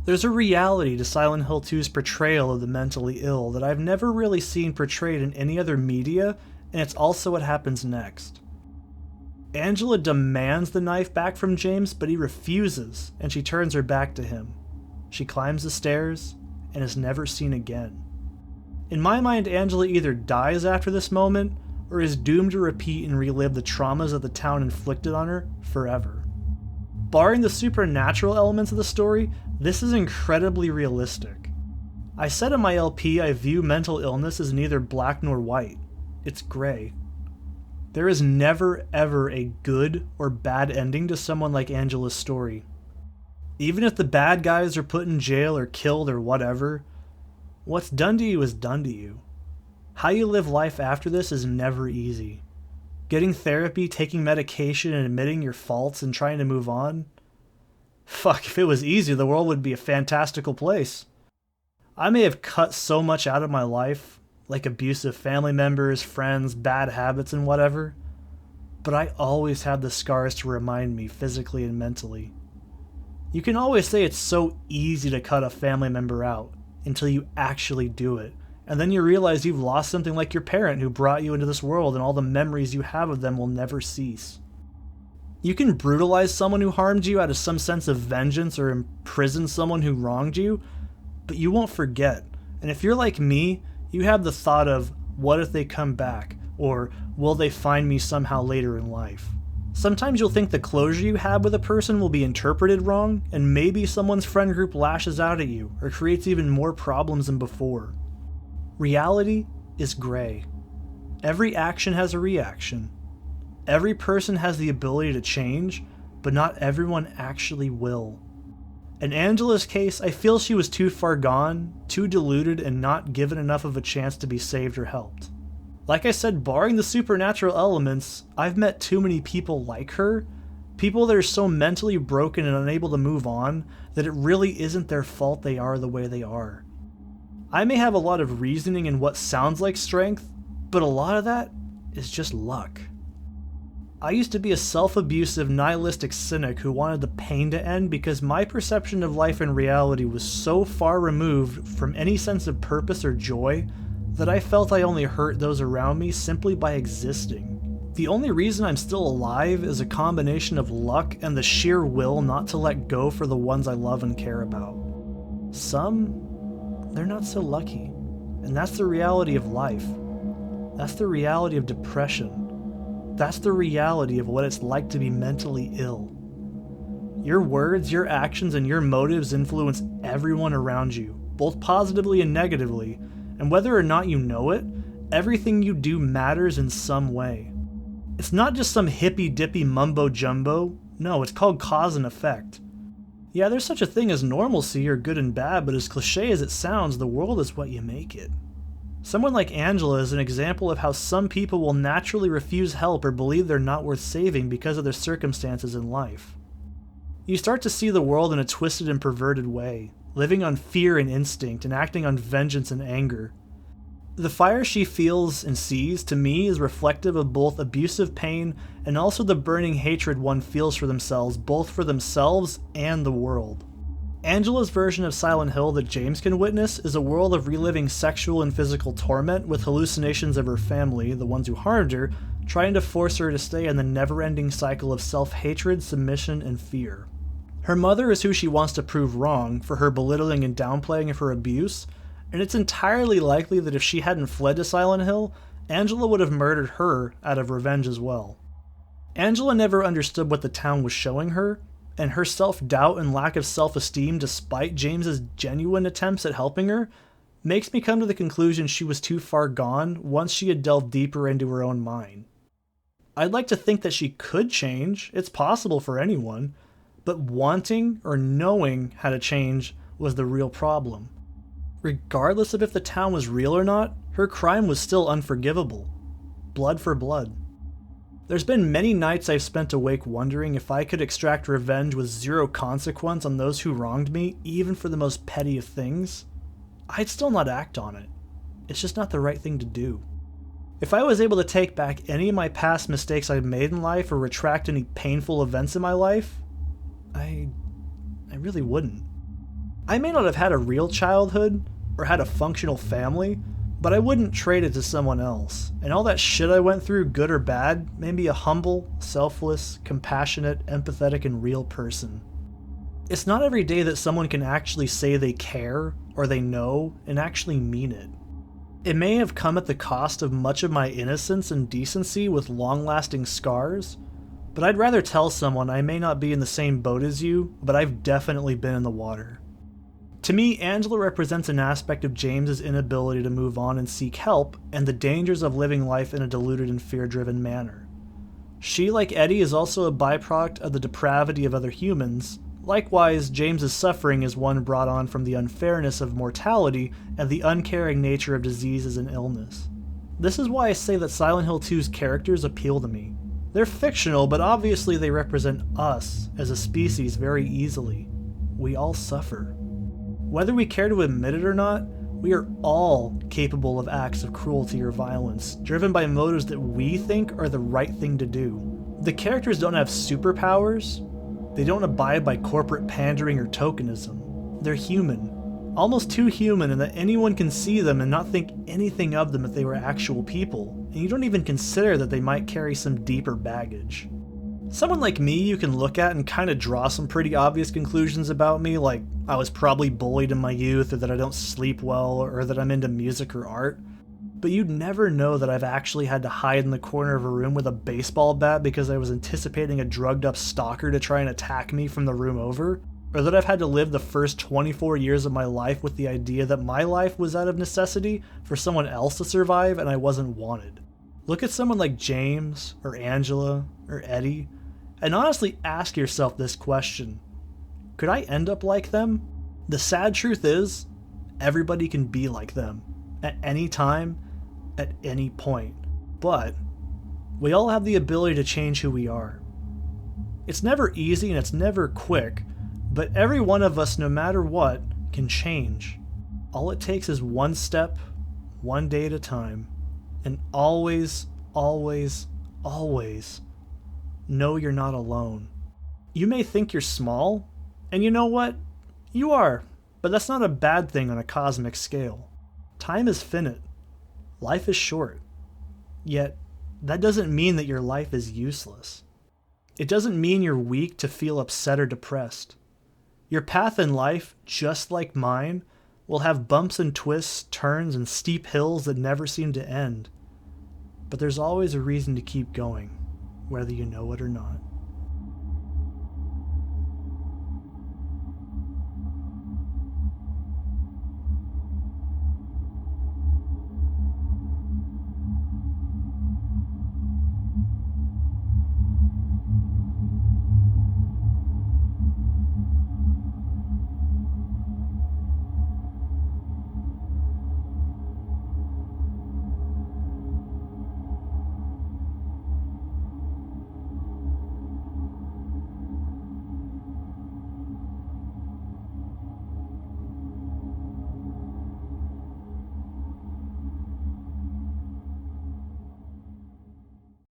There's a reality to Silent Hill 2's portrayal of the mentally ill that I've never really seen portrayed in any other media, and it's also what happens next. Angela demands the knife back from James, but he refuses, and she turns her back to him. She climbs the stairs and is never seen again. In my mind, Angela either dies after this moment or is doomed to repeat and relive the traumas that the town inflicted on her forever. Barring the supernatural elements of the story, this is incredibly realistic. I said in my LP I view mental illness as neither black nor white. It's gray. There is never ever a good or bad ending to someone like Angela's story. Even if the bad guys are put in jail or killed or whatever, what's done to you is done to you. How you live life after this is never easy. Getting therapy, taking medication, and admitting your faults and trying to move on? Fuck, if it was easy, the world would be a fantastical place. I may have cut so much out of my life, like abusive family members, friends, bad habits, and whatever, but I always have the scars to remind me physically and mentally. You can always say it's so easy to cut a family member out until you actually do it, and then you realize you've lost something like your parent who brought you into this world, and all the memories you have of them will never cease. You can brutalize someone who harmed you out of some sense of vengeance or imprison someone who wronged you, but you won't forget. And if you're like me, you have the thought of, what if they come back? Or, will they find me somehow later in life? Sometimes you'll think the closure you have with a person will be interpreted wrong, and maybe someone's friend group lashes out at you, or creates even more problems than before. Reality is gray. Every action has a reaction. Every person has the ability to change, but not everyone actually will. In Angela's case, I feel she was too far gone, too deluded, and not given enough of a chance to be saved or helped. Like I said, barring the supernatural elements, I've met too many people like her, people that are so mentally broken and unable to move on that it really isn't their fault they are the way they are. I may have a lot of reasoning in what sounds like strength, but a lot of that is just luck. I used to be a self-abusive, nihilistic cynic who wanted the pain to end because my perception of life and reality was so far removed from any sense of purpose or joy that I felt I only hurt those around me simply by existing. The only reason I'm still alive is a combination of luck and the sheer will not to let go for the ones I love and care about. Some, they're not so lucky, and that's the reality of life. That's the reality of depression. That's the reality of what it's like to be mentally ill. Your words, your actions, and your motives influence everyone around you, both positively and negatively, and whether or not you know it, everything you do matters in some way. It's not just some hippy-dippy mumbo-jumbo. No, it's called cause and effect. Yeah, there's such a thing as normalcy or good and bad, but as cliche as it sounds, the world is what you make it. Someone like Angela is an example of how some people will naturally refuse help or believe they're not worth saving because of their circumstances in life. You start to see the world in a twisted and perverted way, living on fear and instinct and acting on vengeance and anger. The fire she feels and sees, to me, is reflective of both abusive pain and also the burning hatred one feels for themselves, both for themselves and the world. Angela's version of Silent Hill that James can witness is a world of reliving sexual and physical torment with hallucinations of her family, the ones who harmed her, trying to force her to stay in the never-ending cycle of self-hatred, submission, and fear. Her mother is who she wants to prove wrong for her belittling and downplaying of her abuse, and it's entirely likely that if she hadn't fled to Silent Hill, Angela would have murdered her out of revenge as well. Angela never understood what the town was showing her, and her self-doubt and lack of self-esteem despite James's genuine attempts at helping her makes me come to the conclusion she was too far gone once she had delved deeper into her own mind. I'd like to think that she could change, it's possible for anyone, but wanting or knowing how to change was the real problem. Regardless of if the town was real or not, her crime was still unforgivable. Blood for blood. There's been many nights I've spent awake wondering if I could extract revenge with zero consequence on those who wronged me, even for the most petty of things. I'd still not act on it. It's just not the right thing to do. If I was able to take back any of my past mistakes I've made in life or retract any painful events in my life, I really wouldn't. I may not have had a real childhood or had a functional family, but I wouldn't trade it to someone else. And all that shit I went through, good or bad, made me a humble, selfless, compassionate, empathetic, and real person. It's not every day that someone can actually say they care or they know and actually mean it. It may have come at the cost of much of my innocence and decency with long-lasting scars, but I'd rather tell someone I may not be in the same boat as you, but I've definitely been in the water. To me, Angela represents an aspect of James's inability to move on and seek help, and the dangers of living life in a deluded and fear-driven manner. She, like Eddie, is also a byproduct of the depravity of other humans. Likewise, James's suffering is one brought on from the unfairness of mortality and the uncaring nature of diseases and illness. This is why I say that Silent Hill 2's characters appeal to me. They're fictional, but obviously they represent us as a species very easily. We all suffer. Whether we care to admit it or not, we are all capable of acts of cruelty or violence, driven by motives that we think are the right thing to do. The characters don't have superpowers. They don't abide by corporate pandering or tokenism. They're human. Almost too human in that anyone can see them and not think anything of them if they were actual people, and you don't even consider that they might carry some deeper baggage. Someone like me you can look at and kind of draw some pretty obvious conclusions about me, like I was probably bullied in my youth, or that I don't sleep well, or that I'm into music or art. But you'd never know that I've actually had to hide in the corner of a room with a baseball bat because I was anticipating a drugged up stalker to try and attack me from the room over, or that I've had to live the first 24 years of my life with the idea that my life was out of necessity for someone else to survive and I wasn't wanted. Look at someone like James, or Angela, or Eddie, and honestly ask yourself this question. Could I end up like them? The sad truth is, everybody can be like them, at any time, at any point. But we all have the ability to change who we are. It's never easy and it's never quick, but every one of us, no matter what, can change. All it takes is one step, one day at a time. And always, always, always know you're not alone. You may think you're small, and you know what? You are, but that's not a bad thing on a cosmic scale. Time is finite. Life is short. Yet, that doesn't mean that your life is useless. It doesn't mean you're weak to feel upset or depressed. Your path in life, just like mine, will have bumps and twists, turns, and steep hills that never seem to end. But there's always a reason to keep going, whether you know it or not.